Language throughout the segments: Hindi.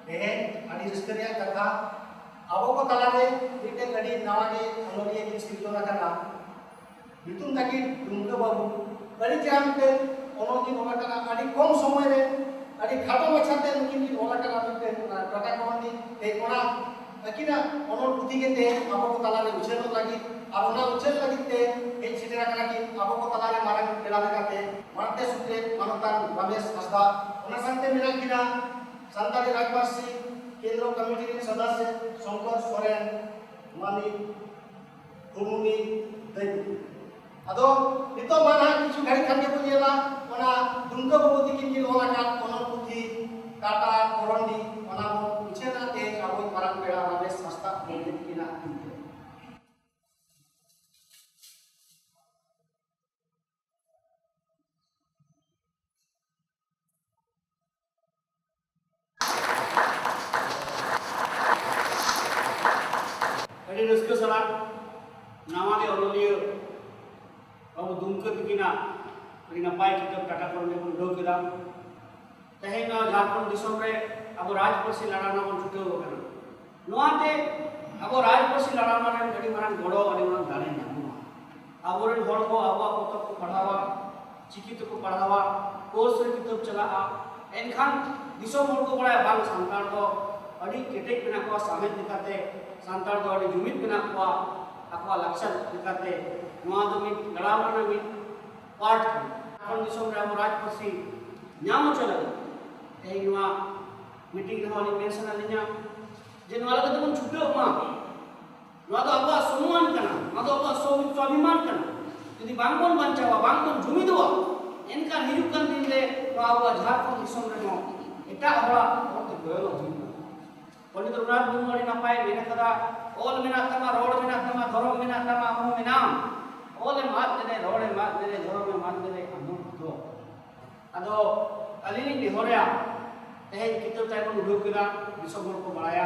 तेहें आदि रस्करिया कथा अब को तलारे मिटे गड़ी नवागे अनोलिए की सिरतो ना कना बितुम ताकि दुंगे बाबू गड़ी जाम पे अनोली ओला कना आदि कम समय रे आदि खाटो मछाते नुकिन की ओला कना मिटे टाटा कमानी ते कोना अकिना अनोल पुथी के ते अब को तलारे उछेल लगी और ओना उछेल लगी ते ए सिटेरा कना की अब को तलारे मारंग पेला लगाते मानते सुते मानतान रमेश हसदा ओना संते मिना किना संताली राजवासी केंद्र कमिटी के सदस्य शंकर सोरेन मानी हुमुनी दैवी अदो नितो माना किछु घड़ी खान के बुझेला ओना दुंका बाबू दिकिन की ओला का ओना पुथी टाटा कोरंडी ओना बो उछेना ते आबो मारंग पेड़ा रमेश हसदा बोले किना अरे रस्क सला नामाले अनोलियो अब दुमका दिकिना अरे नपाय किताब टाटा कोरंडी बन उडो केदा तेहेना झारखंड दिसम रे अब राजपसी लड़ाना बन छुटो कना नोआते अब राजपसी लड़ाना रे गडी मारन गड़ो अने मन दाने नामुआ अब रे हड़ को अब पोतक को पढ़ावा चिकित को पढ़ावा कोर्स रे किताब चलाआ एनखान दिसम हड़ को बड़ा बांग सांतार को अडी केटेक बिना को सामिल दिखाते सांतार दो अडी जुमित बिना को akwa laksan dikate noa do mit galawa na mit part kon disom ra raj pasi nyam chala ei noa meeting na holi mention alinya je noa la to chuto ma noa do abwa सम्मान kana noa do abwa स्वाभिमान kana jodi bangbon banchawa bangbon jumi doa enka hirukan din le noa abwa jharkhand disom re no eta abra ote goyolo Pandit Raghunath Murmu नपाय मेना कदा ओल मेना तमा रोड मेना तमा धर्म मेना तमा मु मेना ओले मात दे रोड मात दे धर्म मात दे अनु दो अदो अलिनी निहोरया तेहे कितो ताय को उडो केला दिसम को बड़ाया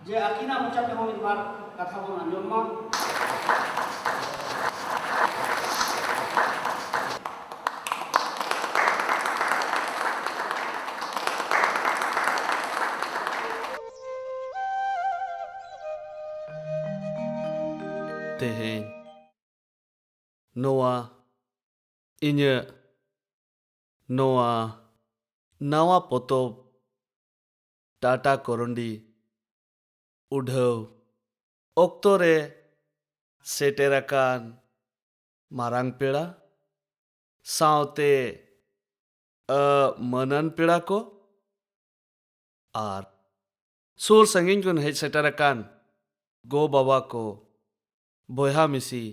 जे अकिना मुचा पे हम बार कथा बन अंजम तेहें नोआ इन्य नोआ नवा पोतोब टाटा कोरंडी उढ़व ओक्तो रे सेटेराकान मारांग पेड़ा सावते मनन पेड़ा को आर सूर संगिन को हेज सेटेराकान गो बाबा को बोहा मिसी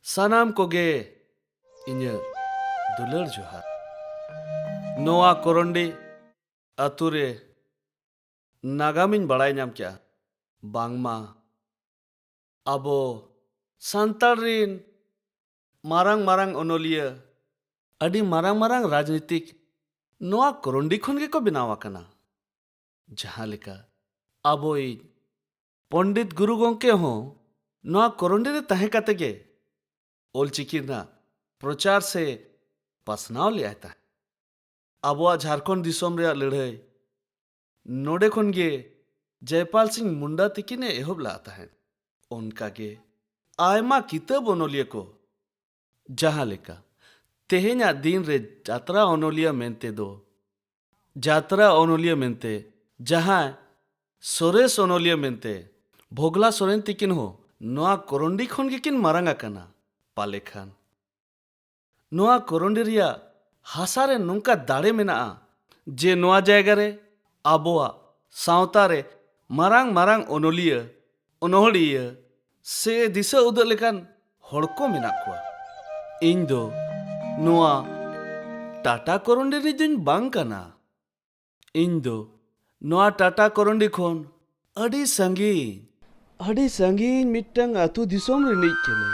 सानाम कोगे इन्य दुलर जोहार नोआ कोरंडी अतुरे नागामिन बड़ाई नाम क्या बांगमा अबो सांतारिन मारांग मारांग ओनोलिया अडी मारांग मारांग राजनीतिक नोआ कोरंडी खन के को बनावा कना जहां लेका अबो पंडित गुरु गोंके हो नोआ कोरंडी रे तहे काते गे ओलचिकी ना प्रचार से पासनाव ले आता अबुआ झारखंड दिसोम रे लड़ाई नोडे खन गे जयपाल सिंह मुंडा तिकिने एहोब लाता है उनका गे आयमा किताब ओनोलिया को जहां लेका तेहेना दिन रे जात्रा ओनोलिया मेनते दो जात्रा ओनोलिया मेनते जहां सोरेस ओनोलिया मेनते भोगला सोरेन तिकिन हो नोआ कोरंडी खन गे किन मारांगा कना पाले खान नोआ कोरंडी रिया हासारे नुंका दाड़े मेना जे नोआ जायगा रे आबोआ सावता रे मारांग मारांग ओनोलिया ओनोहड़िया से दिशा उदो लेकान हड़को मेना कुआ इन दो नोआ टाटा कोरंडी रे जुन बांग कना इन दो नोआ टाटा कोरंडी खन अड़ी संगीन मिट्टंग अतु दिसोम रे निक केने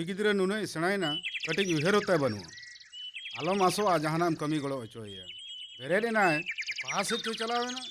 गिद्रे नुने सेणायना कटिज उहेरते बनुआ आलम आसोआ जहानाम कमी गड़ो अचोया बेरेना कहा से चो चलावेना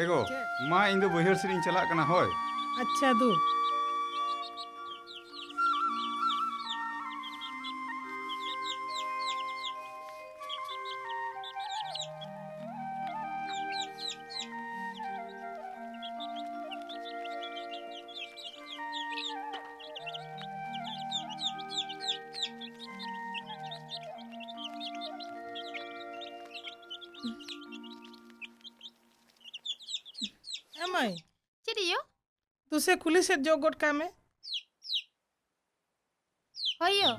एगो माँ इन बहर से चला होय अच्छा दू एमाई चिड़ियो तुसे खुली से जो गोट का में होयो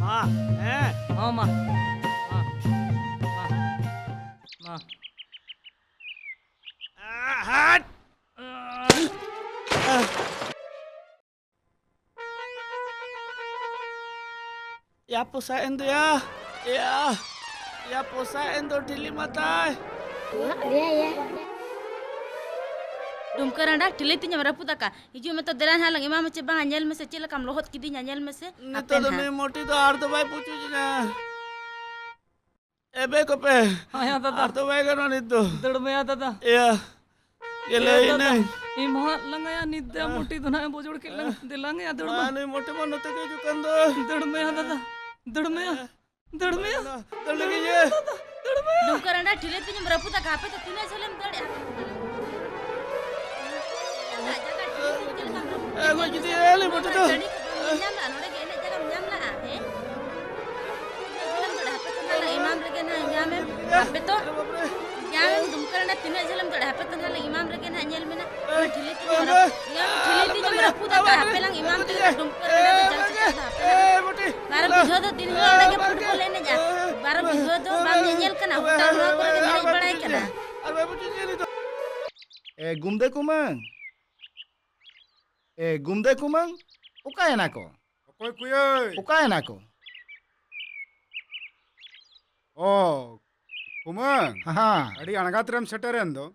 माँ हैं हाँ माँ हाँ माँ हट ya posain tuh ya posain tuh dili matai डुमकर अंडा till तिnya meraputa ka hiju me to delan halang imam ce bang anyel me se cila kam lohot kidi nyanyel me se nito tuh me moti tuh arto bai pucu jina ebe kope हाँ यहाँ दादा arto bai kan nito दड़ में या दादा ya gele ini इम्हा लंगा या निद्या मोटी दुना बोजोड़ के लंग दिलांगे या दड़ में anu moti mana tuh kejukan tuh दड़ में या दादा दड़ में या दड़ में या tuh lagi ya डुमकर अंडा टिले तिnya meraputa ka पे तो तिने झलम दड़ gue jadi eli moti tuh nyam la node gene jaga nyam la he झलम दड़ पे तो ना इमाम लगे ना nyam पे तो nyam डुमकर अंडा तिने झलम दड़ पे तो ना इमाम लगे ना nyel में ना टिले तिnya meraputa ka पे lang imam te डुमकर अंडा जल से eh moti बारह बिघा तो दिन लड़े के फुटबॉल लेने जा 12 बिघा तो बांग nyel kana hotel मा करे के मेरी बड़ाई kana apa pucu jadi tuh गुमदे कुमंग गुमदे कुमंग उकायना को कोई कुये उकायना को ओ कुमन हाँ अड़ी अणगात्रम सेटरेन दो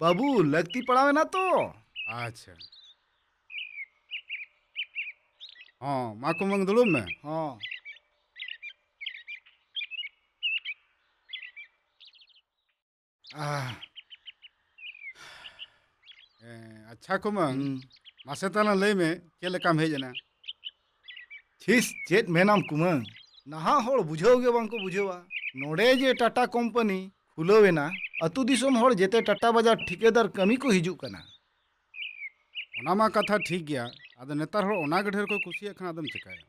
बाबू लगती पड़ावे ना तो अच्छा हाँ माँ कुमंग दुलुम में हाँ अच्छा कुमंग मासेताना लई में के लेकाम हेजना छिस चेत मेनाम कुमंग नहा होड़ बुझाओगे बांको बुझेवा नोडे जे टाटा कंपनी खुलवेना अतु दिसोम होड़ जेते टाटा बाजार ठेकेदार कमी को हिजुक कना ओना मा कथा ठीक गया आदो नेतार होड़ ओना के ढेर को कुसिया खाना आदम चिकाया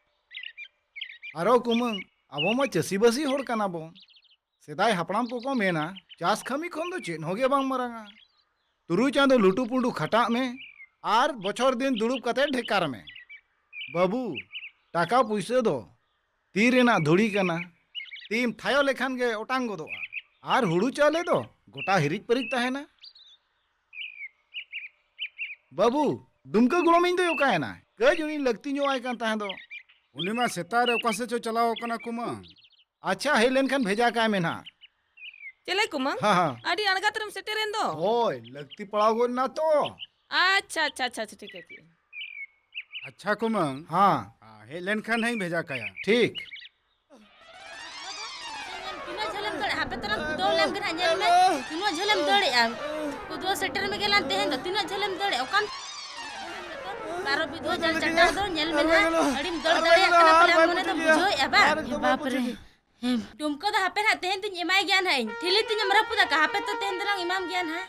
आरो कुमंग अबो मा चसी बसी होड़ कना बो सेदाय हापड़ाम को मेना चास खमी खन दो चेन होगे बांग मरांगा तुरु चांदो लुटू पुंडू खटा में आर बछर दिन दुड़ुब कते ढेकार में बाबू टाका पुइसे दो ती रेना धुड़ी कना तीम थायो लेखान गे ओटांग गोदोआ आर हुड़ू चाले दो गोटा हिरिज परिज तहेना बाबू दुमका गुड़ोमिन दो योकायना कज उनी लगती ᱧᱚᱜ ᱟᱭ ᱠᱟᱱ ᱛᱟᱦᱮᱸ ᱫᱚ उनी मा सेता रे ओका से चो चलाओ कना कुमंग अच्छा हेज लेनखान भेजा काय में ना चले कुमांग हाँ हाँ आड़ी अणगा तरम सेटेरेन दो ओय लगती पड़ाव गो ना तो अच्छा अच्छा अच्छा अच्छा, ठीक है ठीक है। अच्छा कुमंग हाँ हे लेनखान हई भेजा काया ठीक तीनो झलम दड़ हापे तला कुदो लेम गना नेल में तीनो झलम दड़े आ कुदो सेटर में गेलान तेहन दो तीनो झलम दड़े ओकान तारो विधो जल चटा दो नेल में ना अड़ीम दड़ दड़े कना पला मने तो बुझोय एबा बाप रे तुमको तो हापे ना तेहन तिन एमाय ज्ञान है ठिली तिन मरपुदा का हापे तो तेहन दरंग इमाम ज्ञान है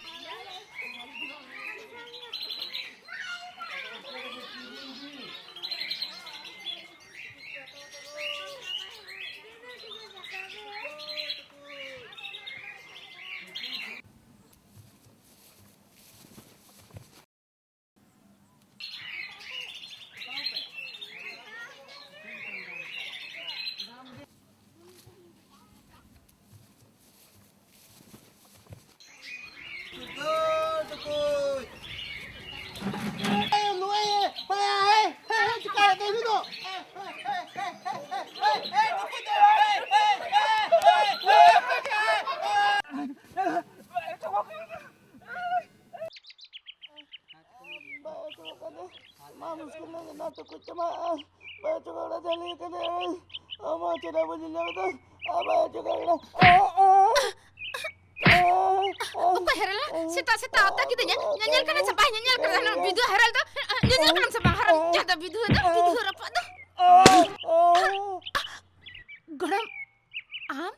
Apa herala? Seta ata gitu nya. Nyanyal kana sabah nyanyal kana bidu heral to. Nyanyal kana sabah haram jada bidu rapa to. Goram am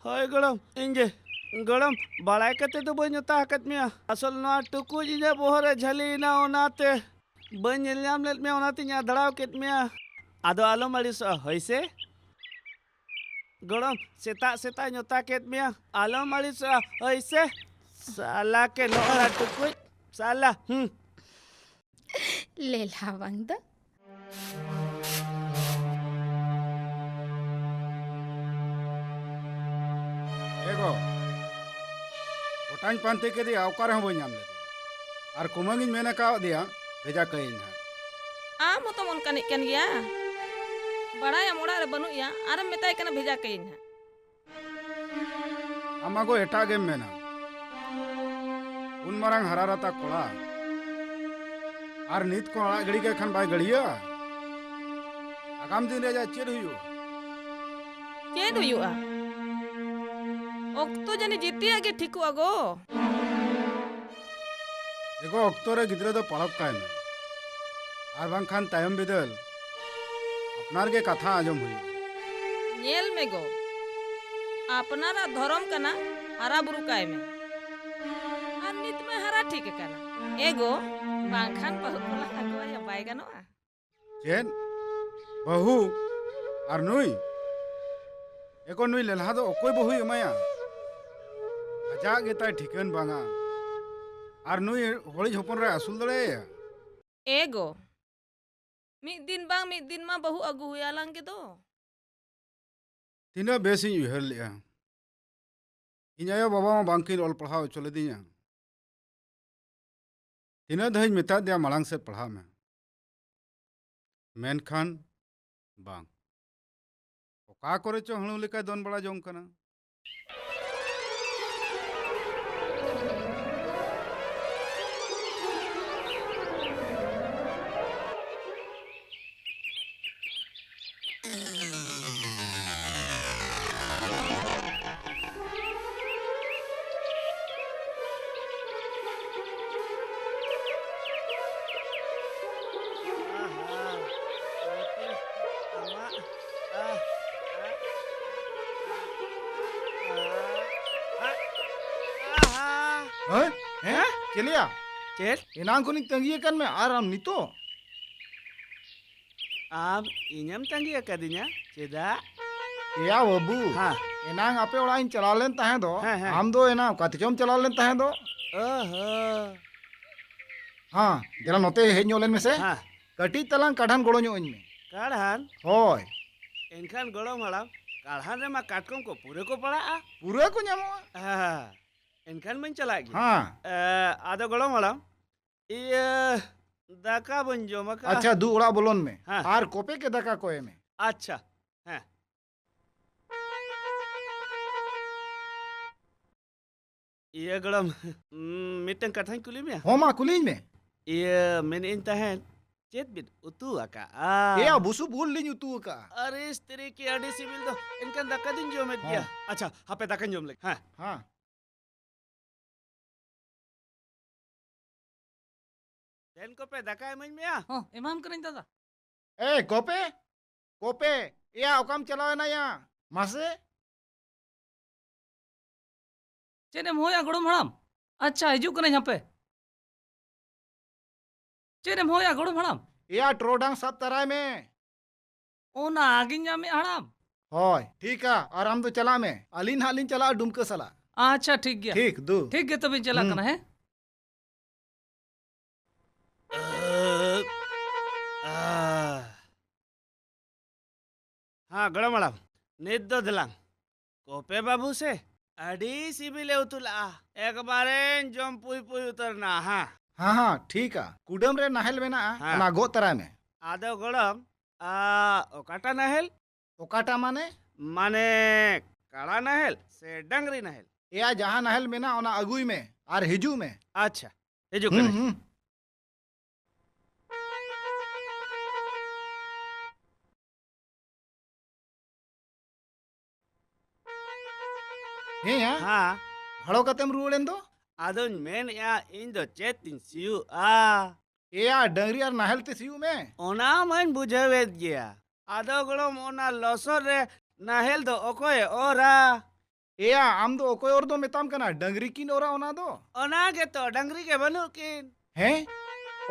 होय गड़म इंगे गड़म बड़ाई कते तो बन जोता हकत मिया असल ना टुकु जिने बोहरे झली ना ओनाते बन नेलयाम लेत मिया ओनाते nya धड़ाव केत मिया आदो आलो मड़िस होइसे गड़म सेता सेता जोता केत मिया आलो मड़िस होइसे साला के नोरा टुकु साला lelha bang da. एगो ओटांग पांते के दिया ओकार हम बन ले आर कुमंग इन मेना का दिया भेजा कइन है आम हो तो मन कनिक कन गया बड़ा या मोड़ा रे बनु या आरम मेताय कना भेजा कइन है अमागो एटा गेम मेना उन मरंग हरारता कोड़ा आर नीत को आड़ा गड़ी के खन बाय गड़िया आगाम दिन रे जा चेर हुयो चेद हुआ ओक्तो जनी जीती आगे ठीक हुआ गो एगो अक्तो रे गिद्रे दो पड़ब काय में आर बांग खान तायम बिदल अपनार के कथा आजम हुई नेल में गो अपनारा धर्म कना हरा बुरु काय में और नित में हरा ठीक कना एगो बांखान बहुत बोला हगवा या बायगनवा चेन बहु आर नुई एको नुई लेलहा दो ओकोय बहु एमाया आजा गेता ठिकन बांगा आर नुई होली झोपन रे असुल दड़े एगो मिद दिन मा बहु अगु हुया लांगे दो तीना बेसिं उहर लिया इन्यायो बाबा मा बांकिन ऑल पढ़ाओ चले दिया तीना दहज मेता दिया मलांग से पढ़ा में मेनखान बांग ओका करे चो हणु लेका दोन बड़ा जोंग कना हैं हैं चलिया चेल इनांग को तंगिए कन में आराम नितो आम इन्यम तंगी कदिnya चेदा या बाबू हाँ इनांग आपे ओड़ा इन चला लेन तहे दो हाँ, हाँ। आम दो इना कतिचोम चला लेन तहे दो ओहो हाँ जरा नोते हेज ᱧᱚᱜ ᱞᱮᱱ ᱢᱮᱥᱮ हाँ ᱠᱟᱹᱴᱤᱡ ᱛᱟᱞᱟᱝ ᱠᱟᱰᱷᱟᱱ ᱜᱚᱲᱚ ᱧᱚᱜ ᱟᱹᱧ ᱢᱮ काढ़ान ᱦᱳᱭ एनखान गड़म हड़ाम काढ़ान रे मा काटकम को पूरे को पड़ा पूरा को ᱧᱟᱢᱚᱜᱼᱟ एनखान मन चला गया हाँ आदो गड़म हड़ाम ये दाका बन जोमा का अच्छा दू ओड़ा बोलन में हाँ। आर कोपे के दाका को एमे अच्छा हाँ ये गड़म मिटन कथान कुली में हो मा कुलिኝ में ये मैंने इन तहन चेत बिन उतु आका ए आ बुसु बोल लिኝ उतु का अरे इस तरह की आड़ी सिविल तो इनका दक्का दिन जो में दिया अच्छा हाँ पे दक्कन जोम ले हाँ हाँ देन को पे दक्का है मन में आ हाँ इमाम करें दादा ए कोपे कोपे या ओकाम चलावे ना या मासे चेने मोया गड़म हड़ाम अच्छा हिजू कने यहाँ पे चेने मोया गड़म हड़ाम या ट्रोडांग सब तराय में ओना आगिन में हड़ाम होय ठीक है आराम तो चला में अलिन हालिन चला डुमके सला अच्छा ठीक गया ठीक दू ठीक गया तभी चला हम्म। कना है हाँ गड़ा मड़ा नित दो दिलांग कोपे बाबू से अड़ी सिबिले उतुला एक बारे जम पुई पुई उतरना हाँ हाँ हाँ ठीक है कुडम रे नाहल में ना हाँ। ना गो तराय में आदो गड़म ओकाटा नहल ओकाटा माने माने काड़ा नहल से डंगरी नहल या जहाँ नाहल में ना ओना अगुई में आर हिजू में अच्छा हिजू करे हे या हाँ भड़ो कतेम रुवड़ेन दो आदोन मेन या इन दो चेतिन सियु या डंगरी आर नाहल ते सियू में ओना मन बुझावेत गया आदो गड़म ओना लसर रे नाहेल दो ओकोय ओरा या आम दो ओकोय और दो मेताम कना डंगरी किन ओरा ओना दो ओना के तो डंगरी के बनु किन हैं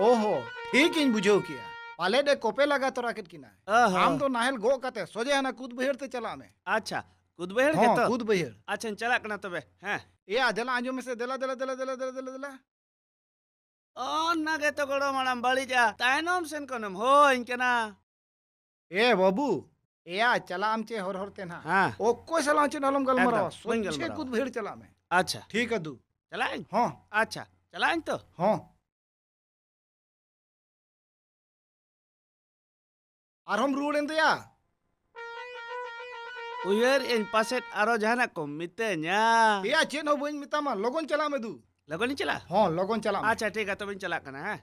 ओहो ठीक इन बुझो किया पाले दे कोपे लगा तो राकेट किना ओहो। आम तो नाहल गो कते सोजे हना कूद बहेर ते चला में अच्छा कूद बहेड़ के हाँ तो कूद बहेर अच्छा चला कना तबे हैं या दला आंजो में से दला दला दला दला दला दला दला ओ ना के तो गड़ो मड़म बड़ी जा ताइनोम सेन कोनम हो इनकेना ए बाबू या चला आमचे हर हर तेना हाँ ओ कोई सला चे नलम गल मरा एकदम, वहीं गल सोचे मरावा। कूद बहेर चला में अच्छा ठीक है दू चलाएं हाँ अच्छा चलाएं तो हाँ आर हम रुवड़ेन दो या उयर इन पासेट आरो जहाना को मितेन्या या चेन हो बइन मितामा लगन चला में दू लगो नहीं चला हाँ लगन चला में। अच्छा ठीक है तो बिन चला कना है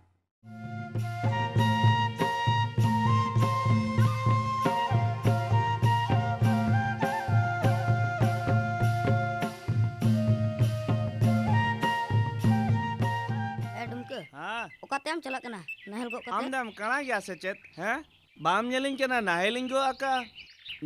ए डुमके हाँ ओकाते हम चला कना नाहल गो आम कते दाम कना गया से चेत हैं बाम ñeliñ केना नाहेलिंगो आका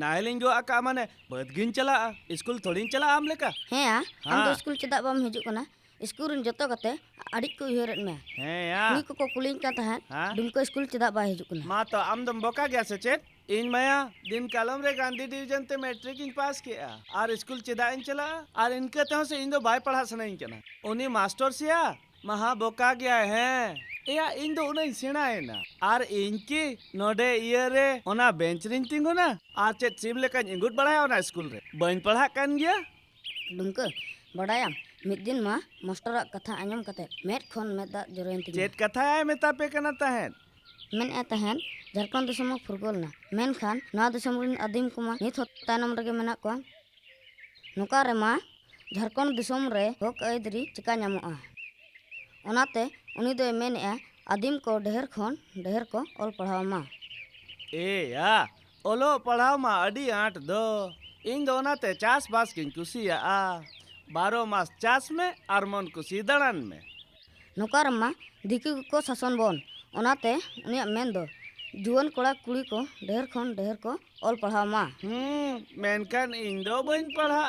नाहेलिंगो आका माने बदगिन चला स्कूल थोड़ीन चला आम लेका हे आ हम हाँ। तो स्कूल चदा बम हिजु कना स्कूल रन जतो कते अड़ी को उहरत में हैं या उनी को कुलिन का तहन हाँ। डुमके स्कूल चदा बा हिजु कना मा तो आम दम बोका गया से चेत इन मया दिन कालम रे गांधी डिवीजन ते मैट्रिक इन पास किया और स्कूल चदा इन चला और इनके तो से इन दो बाय पढ़ा सनाइन केना उनी मास्टर सिया महा बोका गया है या इन दो उन सेना है ना और इनकी नोडे ये रे ओना बेंच रिन तिंगो ना और चेत सिम लेका इंगुट बढ़ाया ओना स्कूल रे बइन पढ़ा कान गया डुमके बड़ायाम मिद दिन मा मास्टर कथा आंजम कते मेट खन में दा जरेन तिन चेत कथा है मेता पे कना तहन मेन ए तहन झारखंड दिसम फुरगोल ना मेन खान ना दिसम रिन आदिम कुमा नित होत तायनम रगे मेना को नुका रे मा झारखंड दिसम रे हक आइदरी चिका ᱧᱟᱢᱚᱜᱼᱟ ओनाते उनी दो मेनआ आदिम को ढेर को ऑल पढ़ाव मा ए या ओलो पढ़ाओ मा अडी आट दो इन दो नाते चास बास किन कुसिया 12 मास चास में और मन कुसी दड़न में नुका रे मा दिकु को शासन बोन ओनाते उनी मेन दो जुवन कोड़ा कुड़ी को ढेर को ऑल पढ़ाव मा मेनकान इन दो बइन पढ़ा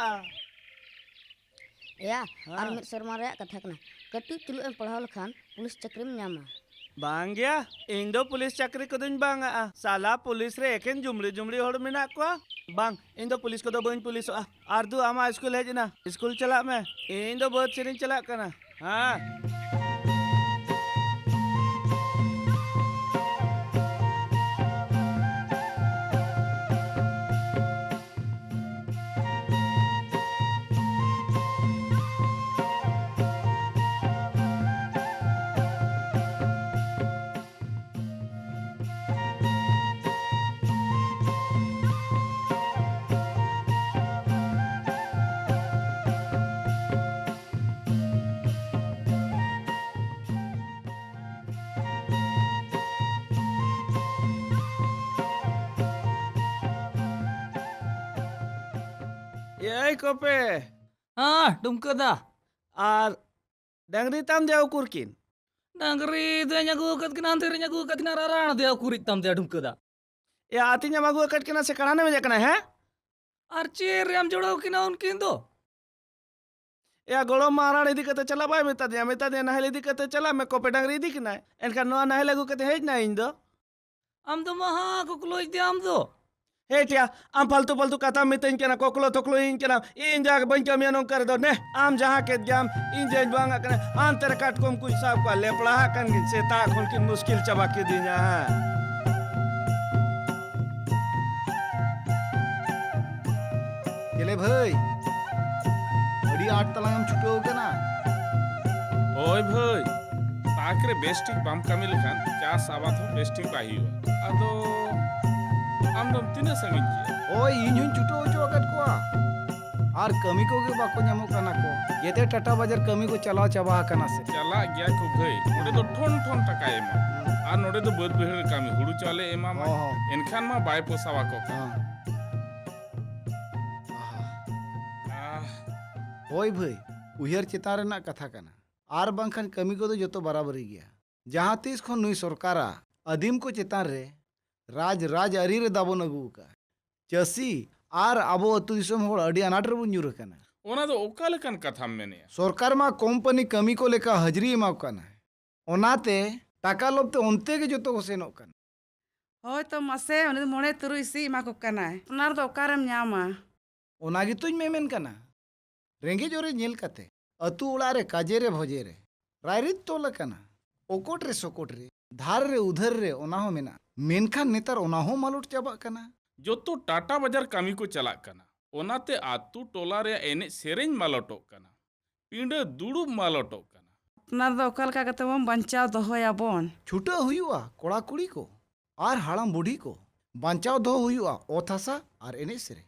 या और मिद शर्मा रे कथा कना कटी चुलु एम पढ़ाव लखान पुलिस चक्री में ᱧᱟᱢᱟ बांग गया इन दो पुलिस चाकरी को दिन बांग साला पुलिस रे एकेन जुमड़ी जुमड़ी होड़ मिना को बांग इन दो पुलिस को दो बइन पुलिस आर दो आमा स्कूल है जना स्कूल चला में इन दो बहुत सिरिन चला कना हाँ यही कोपे हाँ डुमका दा और डंगरी ताम दे उकुर किन डंगरी दे न्यागु कत किना अंते रे न्यागु कत किना राराण दे कुरित तम दे डुमका दा ये आती nya magu कट के ना से कराने में जाकना है और चेर हम जोड़ो किना उनकिन दो या गोड़ो माराण इदी कते चला बाय मेता दे नहल इदी कते चला मैं कोपे डंगरी इदी किना एनका नो नहल लगु कते हेज ना इन दो हम तो महा कुकलो दे हम दो हे टिया आम फालतू फालतू कथा मितन केना कोकलो थोकलो इन केना इन जाग बंचा मियानो कर दो ने आम जहां के जाम इन जेज बांगा कने आम तेरे काट कोम कुछ साहब का लेपड़ा कन से ता खोल की मुश्किल चबा के दिया है चले भाई अड़ी 8 तलांगम छुटो कना ओय भाई ताकरे बेस्टिक बाम कामी लेखान चास आबाद हो बेस्टिक बाही हुआ अदो आम दम तीन संगिन किया ओय इन हुन छुटो ओचो कट को आर कमी को के बाको ᱧᱟᱢᱚ कना को येते टाटा बाजार कमी को चलाव चाबा कना से चला गया को भाई नोडे तो ठोन ठोन टका एमा आ नोडे तो बद बेहर कामी हुड़ू चले एमा मा एनखान मा बाय पोसावा को का ओय भाई उहर चेतान रेना कथा कना आर बांखान कमी को तो जतो बराबरी गया जहां तीस खन नुई सरकारा अधीम को चेतान रे राज अरी रे दाबो नगु का चसी आर आबो अतु दिसम होड़ अडी अनाट रे बुन जुर कना ओना तो ओका लेकन कथा मेने सरकार मा कंपनी कमी को लेका हजरी एमा कना ओनाते टाका लोबते ओनते के जतो को सेनो कना होय तो मसे उनी मोणे तुरुई सी मा को कना उनार दो ओकारम ᱧᱟᱢᱟ ओनागी तुज मेमेन कना रेंगे जोरे नेल कते अतु उड़ा रे काजे रे भोजे रे रायरित तोल कना ओकोट रे सोकोट रे धार रे उधर रे ओना हो मेना मेनखान नेतार ओना हो मालूट चाबा कना जो तो टाटा बाजार कामी को चला कना ओनाते आतु टोला रे एने सेरेंज मालटो कना पिंडे दुड़ुब मालटो कना उनार दो ओका लका कते बम बंचाव दोहोया बोन छुटा हुआ कोड़ा कुड़ी को आर हाड़ाम बुढ़ी को बंचाव दो हुआ ओथासा आर एने सेरे